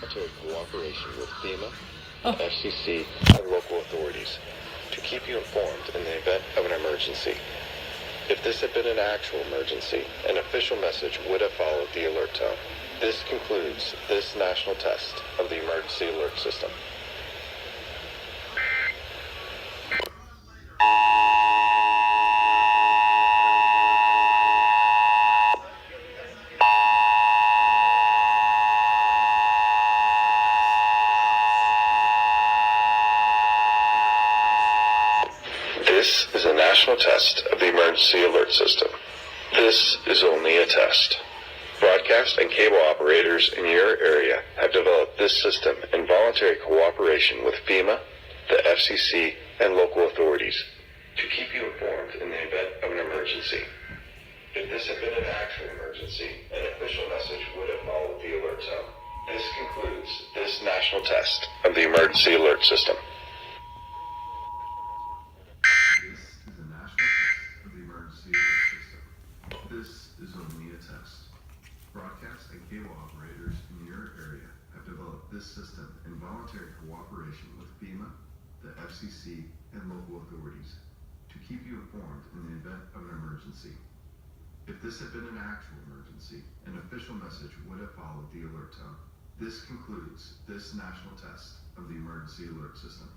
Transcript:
involuntary cooperation with FEMA, FCC, and local authorities to keep you informed in the event of an emergency. If this had been an actual emergency, an official message would have followed the alert tone. This concludes this national test of the emergency alert system. This is a national test of the emergency alert system. This is only a test. Broadcast and cable operators in your area have developed this system in voluntary cooperation with FEMA, the FCC, and local authorities to keep you informed in the event of an emergency. If this had been an actual emergency, an official message would have followed the alert tone. This concludes this national test of the emergency alert system. This is a national test of the emergency alert system. This is only a test. Broadcast and cable operators in your area have developed this system in voluntary cooperation with FEMA, the FCC, and local authorities to keep you informed in the event of an emergency. If this had been an actual emergency, an official message would have followed the alert tone. This concludes this national test of the emergency alert system.